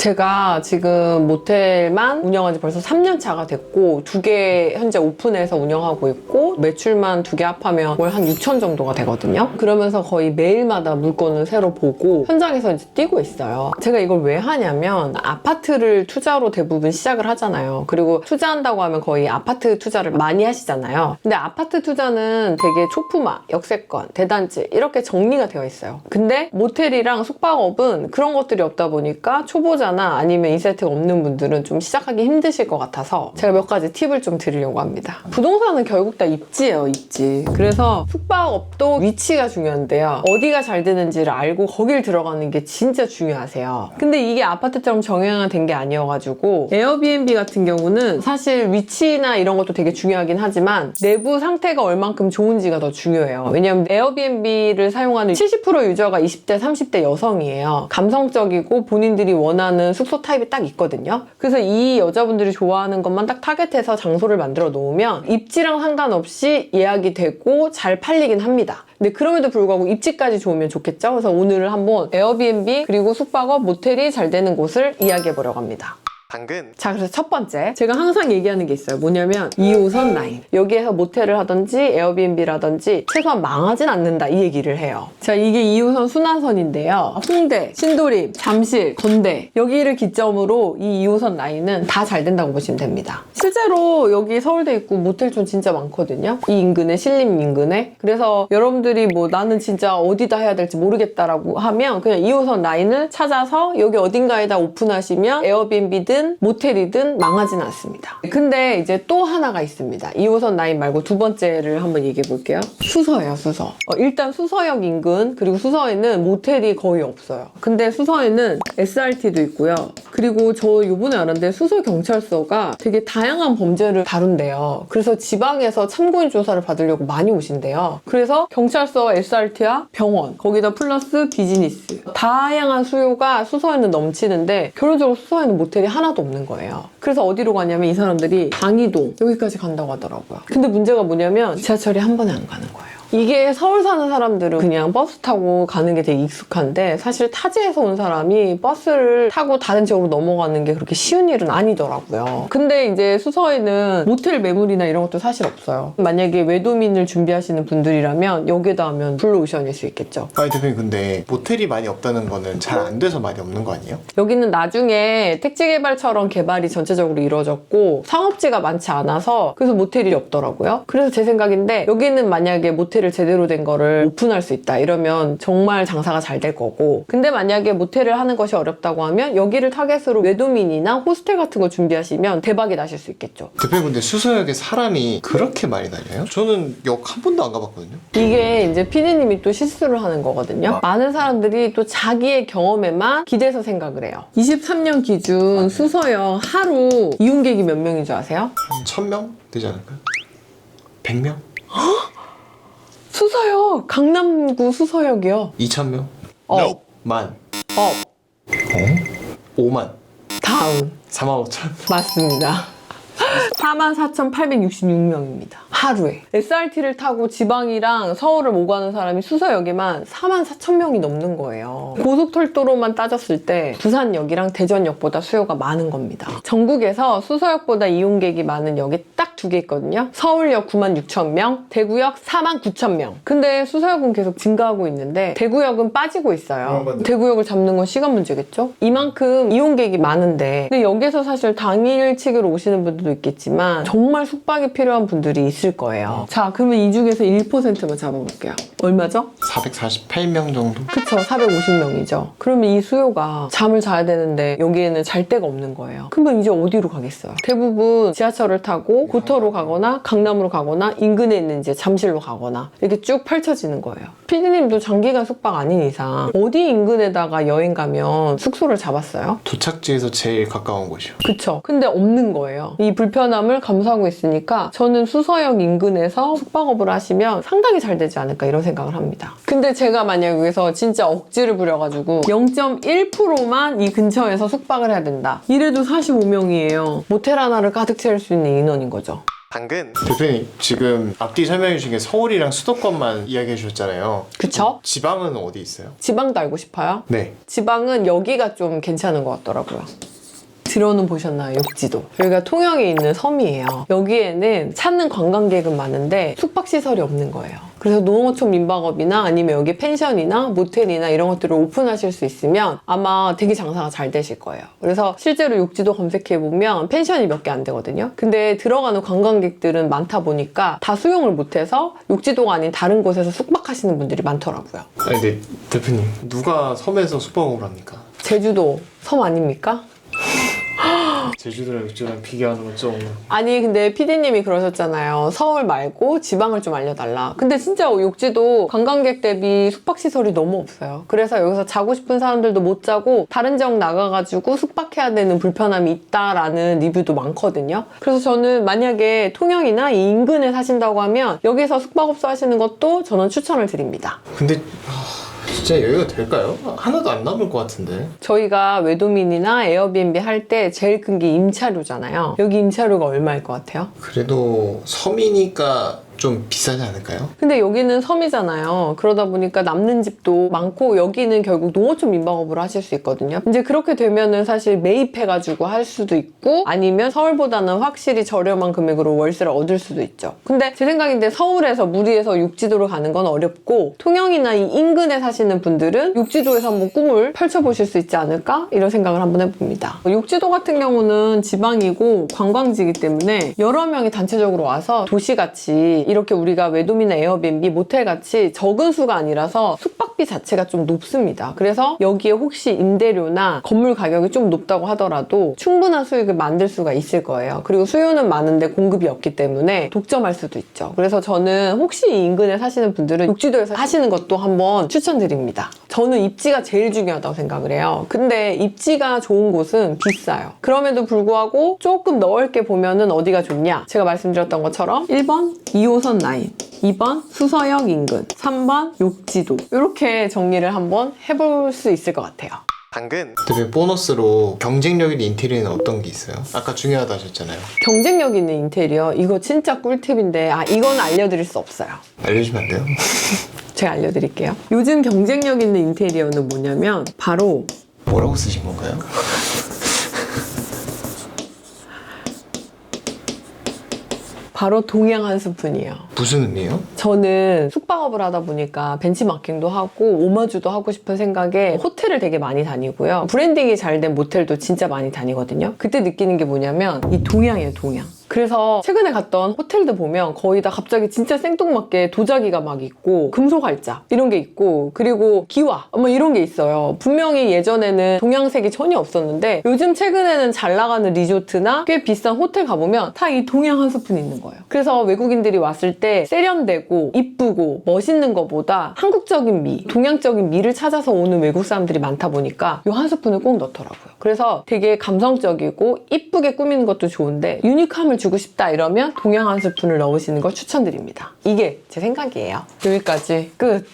제가 지금 모텔만 운영한 지 벌써 3년 차가 됐고 2개 현재 오픈해서 운영하고 있고 매출만 2개 합하면 월 한 6천 정도가 되거든요. 그러면서 거의 매일마다 물건을 새로 보고 현장에서 이제 뛰고 있어요. 제가 이걸 왜 하냐면 아파트를 투자로 대부분 시작을 하잖아요. 그리고 투자한다고 하면 거의 아파트 투자를 많이 하시잖아요. 근데 아파트 투자는 되게 초품화, 역세권, 대단지 이렇게 정리가 되어 있어요. 근데 모텔이랑 숙박업은 그런 것들이 없다 보니까 초보자나 아니면 인사이트가 없는 분들은 좀 시작하기 힘드실 것 같아서 제가 몇 가지 팁을 좀 드리려고 합니다. 부동산은 결국 다 입지예요, 입지. 그래서 숙박업도 위치가 중요한데요. 어디가 잘 되는지를 알고 거길 들어가는 게 진짜 중요하세요. 근데 이게 아파트처럼 정형화된 게 아니어가지고 에어비앤비 같은 경우는 사실 위치나 이런 것도 되게 중요하긴 하지만 내부 상태가 얼만큼 좋은지가 더 중요해요. 왜냐면 에어비앤비를 사용하는 70% 유저가 20대, 30대 여성이에요. 감성적이고 본인들이 원하는 숙소 타입이 딱 있거든요. 그래서 이 여자분들이 좋아하는 것만 딱 타겟해서 장소를 만들어 놓으면 입지랑 상관없이 예약이 되고 잘 팔리긴 합니다. 근데 그럼에도 불구하고 입지까지 좋으면 좋겠죠? 그래서 오늘은 한번 에어비앤비 그리고 숙박업, 모텔이 잘 되는 곳을 이야기해 보려고 합니다. 당근. 자, 그래서 첫 번째 제가 항상 얘기하는 게 있어요. 뭐냐면 2호선 라인. 여기에서 모텔을 하든지 에어비앤비라든지 최소한 망하진 않는다 이 얘기를 해요. 자, 이게 2호선 순환선인데요. 홍대, 신도림, 잠실, 건대 여기를 기점으로 이 2호선 라인은 다 잘 된다고 보시면 됩니다. 실제로 여기 서울대 입구 모텔촌 진짜 많거든요. 이 인근에, 신림 인근에. 그래서 여러분들이 뭐 나는 진짜 어디다 해야 될지 모르겠다라고 하면 그냥 2호선 라인을 찾아서 여기 어딘가에다 오픈하시면 에어비앤비든 모텔이든 망하지는 않습니다. 근데 이제 또 하나가 있습니다. 2호선 라인 말고 두 번째를 한번 얘기해 볼게요. 수서예요, 수서. 일단 수서역 인근 그리고 수서에는 모텔이 거의 없어요. 근데 수서에는 SRT도 있고요. 그리고 저 요번에 알았는데 수서 경찰서가 되게 다양한 범죄를 다룬대요. 그래서 지방에서 참고인 조사를 받으려고 많이 오신대요. 그래서 경찰서, SRT와 병원 거기다 플러스 비즈니스 다양한 수요가 수서에는 넘치는데 결론적으로 수서에는 모텔이 하나도 없는 거예요. 그래서 어디로 가냐면 이 사람들이 방이동 여기까지 간다고 하더라고요. 근데 문제가 뭐냐면 지하철이 한 번에 안 가는 거예요. 이게 서울 사는 사람들은 그냥 버스 타고 가는 게 되게 익숙한데 사실 타지에서 온 사람이 버스를 타고 다른 지역으로 넘어가는 게 그렇게 쉬운 일은 아니더라고요. 근데 이제 수서에는 모텔 매물이나 이런 것도 사실 없어요. 만약에 외도민을 준비하시는 분들이라면 여기다 하면 블루오션일 수 있겠죠. 아니 대표님 근데 모텔이 많이 없다는 거는 잘 안 돼서 많이 없는 거 아니에요? 여기는 나중에 택지개발처럼 개발이 전체적으로 이루어졌고 상업지가 많지 않아서 그래서 모텔이 없더라고요. 그래서 제 생각인데 여기는 만약에 모텔을 제대로 된 거를 오픈할 수 있다 이러면 정말 장사가 잘 될 거고 근데 만약에 모텔을 하는 것이 어렵다고 하면 여기를 타겟으로 외도민이나 호스텔 같은 거 준비하시면 대박이 나실 수 있겠죠. 대표님 근데 수서역에 사람이 그렇게 많이 다녀요? 저는 역 한 번도 안 가봤거든요. 이게 이제 피디님이 또 실수를 하는 거거든요. 많은 사람들이 또 자기의 경험에만 기대서 생각을 해요. 23년 기준 수서역 하루 이용객이 몇 명인 줄 아세요? 한 1000명 되지 않을까요? 100명? 수서역! 강남구 수서역이요. 2000명? 만? 5만? 다음 45,000? 맞습니다. 44,866명입니다. 하루에. SRT를 타고 지방이랑 서울을 오가는 사람이 수서역에만 44,000명이 넘는 거예요. 고속철도로만 따졌을 때 부산역이랑 대전역보다 수요가 많은 겁니다. 전국에서 수서역보다 이용객이 많은 역이 딱 2개 있거든요. 서울역 96,000명, 대구역 49,000명. 근데 수서역은 계속 증가하고 있는데 대구역은 빠지고 있어요. 대구역을 잡는 건 시간 문제겠죠? 이만큼 이용객이 많은데 근데 여기서 사실 당일치기로 오시는 분들도 있겠지만 정말 숙박이 필요한 분들이 있을 거예요. 자, 그러면 이 중에서 1%만 잡아볼게요. 얼마죠? 448명 정도? 그쵸, 450명이죠. 그러면 이 수요가 잠을 자야 되는데 여기에는 잘 데가 없는 거예요. 그러면 이제 어디로 가겠어요? 대부분 지하철을 타고 고터로 가거나 강남으로 가거나 인근에 있는 이제 잠실로 가거나 이렇게 쭉 펼쳐지는 거예요. 피디님도 장기간 숙박 아닌 이상 어디 인근에다가 여행 가면 숙소를 잡았어요? 도착지에서 제일 가까운 곳이요. 그쵸. 근데 없는 거예요. 이 불편함을 감수하고 있으니까 저는 수서역 인근에서 숙박업을 하시면 상당히 잘 되지 않을까 이런 생각을 합니다. 근데 제가 만약 여기서 진짜 억지를 부려가지고 0.1%만 이 근처에서 숙박을 해야 된다. 이래도 45명이에요. 모텔 하나를 가득 채울 수 있는 인원인 거죠. 당근. 대표님 지금 앞뒤 설명해 주신 게 서울이랑 수도권만 이야기해 주셨잖아요. 그쵸? 지방은 어디 있어요? 지방도 알고 싶어요? 네. 지방은 여기가 좀 괜찮은 것 같더라고요. 들어는 보셨나요? 욕지도. 여기가 통영에 있는 섬이에요. 여기에는 찾는 관광객은 많은데 숙박시설이 없는 거예요. 그래서 농어촌 민박업이나 아니면 여기 펜션이나 모텔이나 이런 것들을 오픈하실 수 있으면 아마 되게 장사가 잘 되실 거예요. 그래서 실제로 욕지도 검색해보면 펜션이 몇 개 안 되거든요. 근데 들어가는 관광객들은 많다 보니까 다 수용을 못해서 욕지도가 아닌 다른 곳에서 숙박하시는 분들이 많더라고요. 아니 근데 대표님 누가 섬에서 숙박업을 합니까? 제주도 섬 아닙니까? 제주도랑 육지도랑 비교하는 건 좀... 아니 근데 PD님이 그러셨잖아요. 서울 말고 지방을 좀 알려달라. 근데 진짜 욕지도 관광객 대비 숙박시설이 너무 없어요. 그래서 여기서 자고 싶은 사람들도 못 자고 다른 지역 나가가지고 숙박해야 되는 불편함이 있다라는 리뷰도 많거든요. 그래서 저는 만약에 통영이나 이 인근에 사신다고 하면 여기서 숙박업소 하시는 것도 저는 추천을 드립니다. 근데 진짜 여기가 될까요? 하나도 안 남을 것 같은데. 저희가 외도민이나 에어비앤비 할 때 제일 큰 게 임차료잖아요. 여기 임차료가 얼마일 것 같아요? 그래도 섬이니까 좀 비싸지 않을까요? 근데 여기는 섬이잖아요. 그러다 보니까 남는 집도 많고 여기는 결국 농어촌 민박업으로 하실 수 있거든요. 이제 그렇게 되면은 사실 매입해가지고 할 수도 있고 아니면 서울보다는 확실히 저렴한 금액으로 월세를 얻을 수도 있죠. 근데 제 생각인데 서울에서 무리해서 육지도로 가는 건 어렵고 통영이나 이 인근에 사시는 분들은 육지도에서 한번 꿈을 펼쳐보실 수 있지 않을까? 이런 생각을 한번 해봅니다. 육지도 같은 경우는 지방이고 관광지이기 때문에 여러 명이 단체적으로 와서 도시같이 이렇게 우리가 외도민이나 에어비앤비, 모텔같이 적은 수가 아니라서 숙박비 자체가 좀 높습니다. 그래서 여기에 혹시 임대료나 건물 가격이 좀 높다고 하더라도 충분한 수익을 만들 수가 있을 거예요. 그리고 수요는 많은데 공급이 없기 때문에 독점할 수도 있죠. 그래서 저는 혹시 이 인근에 사시는 분들은 육지도에서 하시는 것도 한번 추천드립니다. 저는 입지가 제일 중요하다고 생각을 해요. 근데 입지가 좋은 곳은 비싸요. 그럼에도 불구하고 조금 넓게 보면은 어디가 좋냐? 제가 말씀드렸던 것처럼 1번 2호선 라인, 2번 수서역 인근, 3번 욕지도 이렇게 정리를 한번 해볼 수 있을 것 같아요. 당근. 대표님 보너스로 경쟁력 있는 인테리어는 어떤 게 있어요? 아까 중요하다 하셨잖아요. 경쟁력 있는 인테리어 이거 진짜 꿀팁인데 이건 알려드릴 수 없어요. 알려주면 안 돼요? 제가 알려드릴게요. 요즘 경쟁력 있는 인테리어는 뭐냐면 바로 뭐라고 쓰신 건가요? 바로 동양 한 스푼이에요. 무슨 의미예요? 저는 숙박업을 하다 보니까 벤치마킹도 하고 오마주도 하고 싶은 생각에 호텔을 되게 많이 다니고요. 브랜딩이 잘 된 모텔도 진짜 많이 다니거든요. 그때 느끼는 게 뭐냐면 이 동양이에요, 동양. 그래서 최근에 갔던 호텔들 보면 거의 다 갑자기 진짜 생뚱맞게 도자기가 막 있고 금속 활자 이런 게 있고 그리고 기와 뭐 이런 게 있어요. 분명히 예전에는 동양색이 전혀 없었는데 요즘 최근에는 잘 나가는 리조트나 꽤 비싼 호텔 가보면 다 이 동양 한 스푼이 있는 거예요. 그래서 외국인들이 왔을 때 세련되고 이쁘고 멋있는 것보다 한국적인 미, 동양적인 미를 찾아서 오는 외국 사람들이 많다 보니까 이 한 스푼을 꼭 넣더라고요. 그래서 되게 감성적이고 이쁘게 꾸미는 것도 좋은데 유니크함을 주고 싶다 이러면 동양 한 스푼을 넣으시는 걸 추천드립니다. 이게 제 생각이에요. 여기까지 끝!